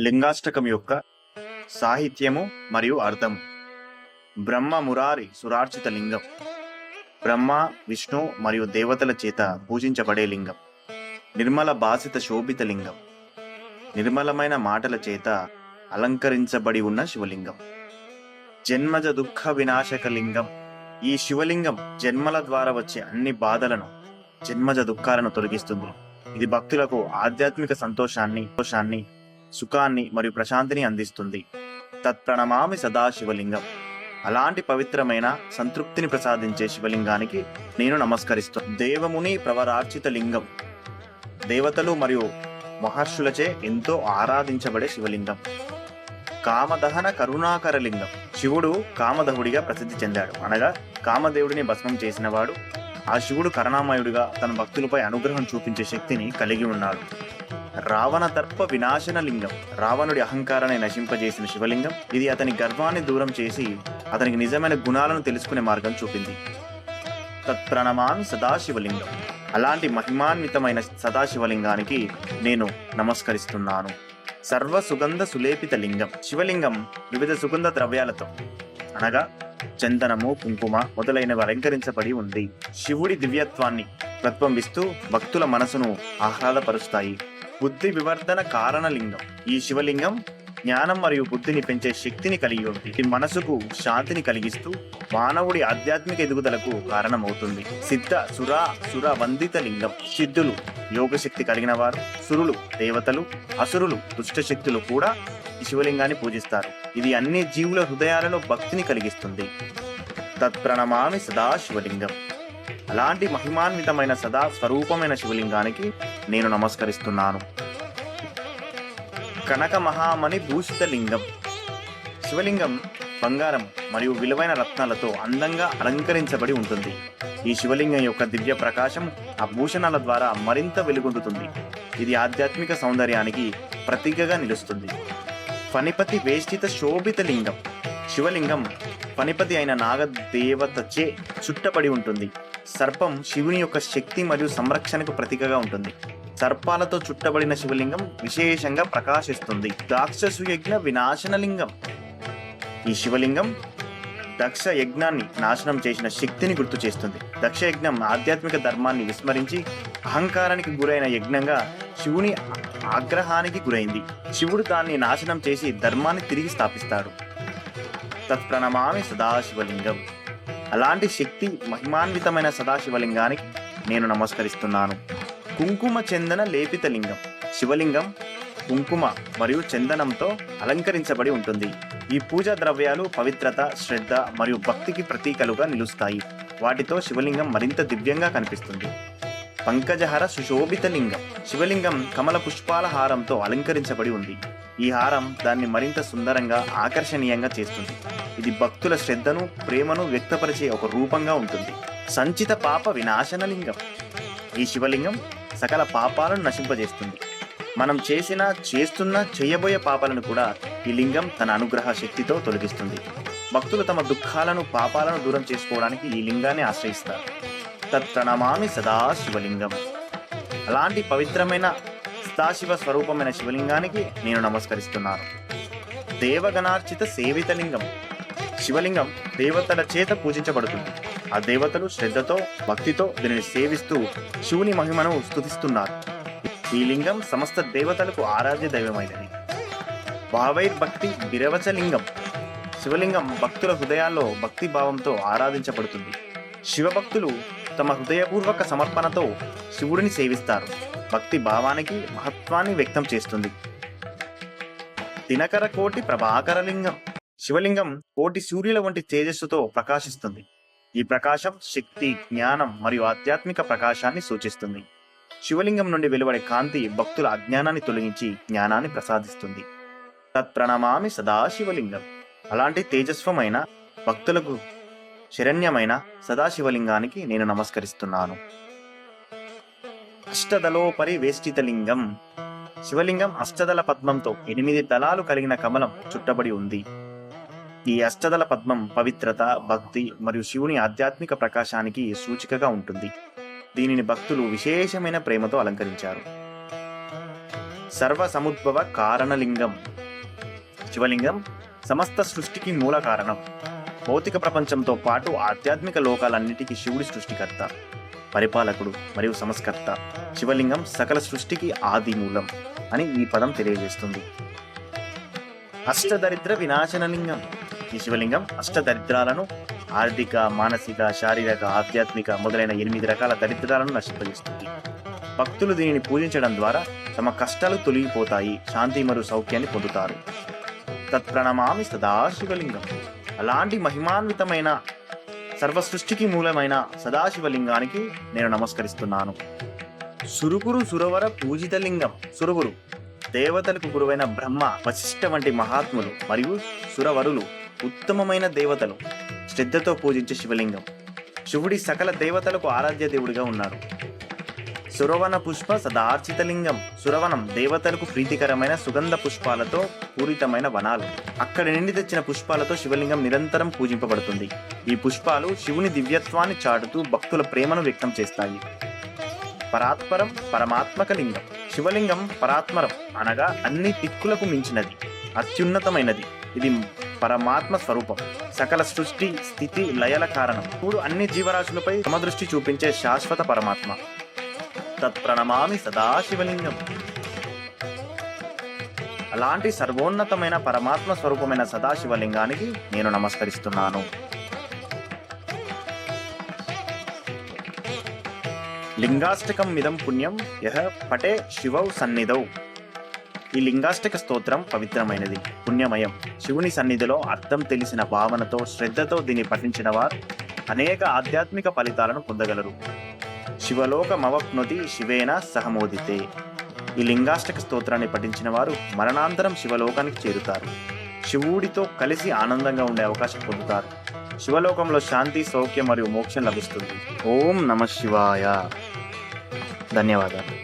లింగాష్టకం యొక్క సాహిత్యము మరియు అర్థము. బ్రహ్మ మురారి సురార్చిత లింగం. బ్రహ్మ, విష్ణు మరియు దేవతల చేత పూజించబడే లింగం. నిర్మల భాసిత శోభిత లింగం. నిర్మలమైన మాటల చేత అలంకరించబడి ఉన్న శివలింగం. జన్మజ దుఃఖ వినాశక లింగం. ఈ శివలింగం జన్మల ద్వారా వచ్చే అన్ని బాధలను, జన్మజ దుఃఖాలను తొలగిస్తుంది. ఇది భక్తులకు ఆధ్యాత్మిక సంతోషాన్ని, సుఖాన్ని మరియు ప్రశాంతిని అందిస్తుంది. తత్ప్రణమామి సదాశివలింగం. అలాంటి పవిత్రమైన సంతృప్తిని ప్రసాదించే శివలింగానికి నేను నమస్కరిస్తాను. దేవముని ప్రవరార్చిత లింగం. దేవతలు మరియు మహర్షులచే ఎంతో ఆరాధించబడే శివలింగం. కామదహన కరుణాకర లింగం. శివుడు కామదహుడిగా ప్రసిద్ధి చెందాడు. అనగా కామదేవుడిని భస్మం చేసినవాడు. ఆ శివుడు కరుణామయుడిగా తన భక్తులపై అనుగ్రహం చూపించే శక్తిని కలిగి ఉన్నాడు. రావణ తర్ప వినాశన లింగం. రావణుడి అహంకారాన్ని నశింపజేసిన శివలింగం. ఇది అతని గర్వాన్ని దూరం చేసి అతనికి నిజమైన గుణాలను తెలుసుకునే మార్గం చూపింది. తత్ప్రణమామి సదాశివలింగం. అలాంటి మహిమాన్వితమైన సదాశివలింగానికి నేను నమస్కరిస్తున్నాను. సర్వ సుగంధ సులేపిత లింగం. శివలింగం వివిధ సుగంధ ద్రవ్యాలతో అనగా చందనము, కుంకుమ మొదలైనవి అలంకరించబడి ఉంది. శివుడి దివ్యత్వాన్ని ప్రతిబింబిస్తూ భక్తుల మనసును ఆహ్లాదపరుస్తాయి. బుద్ధి వివర్ధన కారణలింగం. ఈ శివలింగం జ్ఞానం మరియు బుద్ధిని పెంచే శక్తిని కలిగి ఉంది. ఇది మనసుకు శాంతిని కలిగిస్తూ మానవుడి ఆధ్యాత్మిక ఎదుగుదలకు కారణమవుతుంది. సిద్ధ సుర వందిత లింగం. సిద్ధులు యోగశక్తి కలిగిన వారు, సురులు దేవతలు, అసురులు దుష్టశక్తులు కూడా ఈ శివలింగాన్ని పూజిస్తారు. ఇది అన్ని జీవుల హృదయాలలో భక్తిని కలిగిస్తుంది. తత్ప్రణమామి సదాశివలింగం. అలాంటి మహిమాన్వితమైన సదా స్వరూపమైన శివలింగానికి నేను నమస్కరిస్తున్నాను. కనక మహామణి భూషిత లింగం. శివలింగం బంగారం మరియు విలువైన రత్నాలతో అందంగా అలంకరించబడి ఉంటుంది. ఈ శివలింగం యొక్క దివ్య ప్రకాశం ఆ భూషణాల ద్వారా మరింత వెలుగొందుతుంది. ఇది ఆధ్యాత్మిక సౌందర్యానికి ప్రతీకగా నిలుస్తుంది. ఫణిపతి వేష్టిత శోభిత లింగం. శివలింగం ఫణిపతి అయిన నాగదేవతచే చుట్టబడి ఉంటుంది. సర్పం శివుని యొక్క శక్తి మరియు సంరక్షణకు ప్రతీకగా ఉంటుంది. సర్పాలతో చుట్టబడిన శివలింగం విశేషంగా ప్రకాశిస్తుంది. రాక్షసు యజ్ఞ వినాశన లింగం. ఈ శివలింగం దక్ష యజ్ఞాన్ని నాశనం చేసిన శక్తిని గుర్తు చేస్తుంది. దక్ష యజ్ఞం ఆధ్యాత్మిక ధర్మాన్ని విస్మరించి అహంకారానికి గురైన యజ్ఞంగా శివుని ఆగ్రహానికి గురైంది. శివుడు దాన్ని నాశనం చేసి ధర్మాన్ని తిరిగి స్థాపిస్తాడు. తత్ప్రణమామి సదాశివలింగం. అలాంటి శక్తి మహిమాన్వితమైన సదాశివలింగానికి నేను నమస్కరిస్తున్నాను. కుంకుమ చందన లేపిత లింగం. శివలింగం కుంకుమ మరియు చందనంతో అలంకరించబడి ఉంటుంది. ఈ పూజా ద్రవ్యాలు పవిత్రత, శ్రద్ధ మరియు భక్తికి ప్రతీకలుగా నిలుస్తాయి. వాటితో శివలింగం మరింత దివ్యంగా కనిపిస్తుంది. పంకజహర సుశోభిత లింగం. శివలింగం కమల పుష్పాల హారంతో అలంకరించబడి ఉంది. ఈ హారం దాన్ని మరింత సుందరంగా, ఆకర్షణీయంగా చేస్తుంది. ఇది భక్తుల శ్రద్ధను, ప్రేమను వ్యక్తపరిచే ఒక రూపంగా ఉంటుంది. సంచిత పాప వినాశన లింగం. ఈ శివలింగం సకల పాపాలను నశింపజేస్తుంది. మనం చేస్తున్న చేయబోయే పాపాలను కూడా ఈ లింగం తన అనుగ్రహ శక్తితో తొలగిస్తుంది. భక్తులు తమ దుఃఖాలను, పాపాలను దూరం చేసుకోవడానికి ఈ లింగాన్ని ఆశ్రయిస్తారు. తత్ప్రణమామి సదాశివలింగం. అలాంటి పవిత్రమైన సదాశివ స్వరూపమైన శివలింగానికి నేను నమస్కరిస్తున్నాను. దేవగణార్చిత సేవిత లింగం. శివలింగం దేవతల చేత పూజించబడుతుంది. ఆ దేవతలు శ్రద్ధతో, భక్తితో దీనిని సేవిస్తూ శివుని మహిమను స్తుతిస్తున్నారు. ఈ లింగం సమస్త దేవతలకు ఆరాధ్య దైవమైనది. భావైర్భక్తి బిరవచ లింగం. శివలింగం భక్తుల హృదయాల్లో భక్తి భావంతో ఆరాధించబడుతుంది. శివభక్తులు తమ హృదయపూర్వక సమర్పణతో శివుడిని సేవిస్తారు. భక్తి భావానికి మహత్వాన్ని వ్యక్తం చేస్తుంది. దినకర కోటి ప్రభాకర లింగం. శివలింగం కోటి సూర్యుల వంటి తేజస్సుతో ప్రకాశిస్తుంది. ఈ ప్రకాశం శక్తి, జ్ఞానం మరియు ఆధ్యాత్మిక ప్రకాశాన్ని సూచిస్తుంది. శివలింగం నుండి వెలువడే కాంతి భక్తుల అజ్ఞానాన్ని తొలగించి జ్ఞానాన్ని ప్రసాదిస్తుంది. తత్ప్రణమామి సదాశివలింగం. అలాంటి తేజస్వమైన, భక్తులకు శరణ్యమైన సదాశివలింగానికి నేను నమస్కరిస్తున్నాను. అష్టదలోపరి వేష్టిత లింగం. శివలింగం అష్టదళ పద్మంతో 8 దళాలు కలిగిన కమలం చుట్టబడి ఉంది. ఈ అష్టదళ పద్మం పవిత్రత, భక్తి మరియు శివుని ఆధ్యాత్మిక ప్రకాశానికి సూచికగా ఉంటుంది. దీనిని భక్తులు విశేషమైన ప్రేమతో అలంకరించారు. సర్వ సముద్భవ కారణలింగం. శివలింగం సమస్త సృష్టికి మూల కారణం. భౌతిక ప్రపంచంతో పాటు ఆధ్యాత్మిక లోకాలన్నిటికీ శివుడి సృష్టికర్త, పరిపాలకుడు మరియు సంస్కర్త. శివలింగం సకల సృష్టికి ఆది మూలం అని ఈ పదం తెలియజేస్తుంది. అష్టదరిద్ర వినాశనలింగం. ఈ శివలింగం అష్టదరిద్రాలను, ఆర్థిక, మానసిక, శారీరక, ఆధ్యాత్మిక మొదలైన 8 రకాల దరిద్రాలను నశింపజేస్తుంది. భక్తులు దీనిని పూజించడం ద్వారా తమ కష్టాలు తొలగిపోతాయి, శాంతి మరియు సౌఖ్యాన్ని పొందుతారు. తత్ప్రణమామి సదాశివలింగం. అలాంటి మహిమాన్వితమైన సర్వ సృష్టికి మూలమైన సదాశివలింగానికి నేను నమస్కరిస్తున్నాను. సురుగురు సురవర పూజిత లింగం. సురుగురు దేవతలకు గురువైన బ్రహ్మ, వశిష్ఠ వంటి మహాత్ములు మరియు సురవరులు, ఉత్తమమైన దేవతలు శ్రద్ధతో పూజించే శివలింగం. శివుడి సకల దేవతలకు ఆరాధ్య దేవుడిగా ఉన్నాడు. సురవన పుష్ప సదార్చిత లింగం. సురవనం దేవతలకు ప్రీతికరమైన సుగంధ పుష్పాలతో పూరితమైన వనాలు. అక్కడ నిండి తెచ్చిన పుష్పాలతో శివలింగం నిరంతరం పూజింపబడుతుంది. ఈ పుష్పాలు శివుని దివ్యత్వాన్ని చాటుతూ భక్తుల ప్రేమను వ్యక్తం చేస్తాయి. పరాత్పరం పరమాత్మక లింగం. శివలింగం పరాత్మరం అనగా అన్ని దిక్కులకు మించినది, అత్యున్నతమైనది. ఇది పరమాత్మ స్వరూపం, సకల సృష్టి స్థితి లయల కారణం. ఇప్పుడు అన్ని జీవరాశులపై సమదృష్టి చూపించే శాశ్వత పరమాత్మ. తత్ప్రణమామి సదాశివలింగం. అలాంటి సర్వోన్నతమైన పరమాత్మ స్వరూపమైన సదాశివలింగానికి నేను నమస్కరిస్తున్నాను. లింగాష్టకం మిదం పుణ్యం యః పటే శివౌ సన్నిధౌ. ఈ లింగాష్టక స్తోత్రం పవిత్రమైనది, పుణ్యమయం. శివుని సన్నిధిలో అర్థం తెలిసిన భావనతో, శ్రద్ధతో దీన్ని పఠించిన వారు అనేక ఆధ్యాత్మిక ఫలితాలను పొందగలరు. శివలోకమవప్నొతి శివేన సహమోదితే. ఈ లింగాష్టక స్తోత్రాన్ని పఠించిన వారు మరణాంతరం శివలోకానికి చేరుతారు. శివుడితో కలిసి ఆనందంగా ఉండే అవకాశం పొందుతారు. శివలోకంలో శాంతి, సౌఖ్యం మరియు మోక్షం లభిస్తుంది. ఓం నమః శివాయ. ధన్యవాదాలు.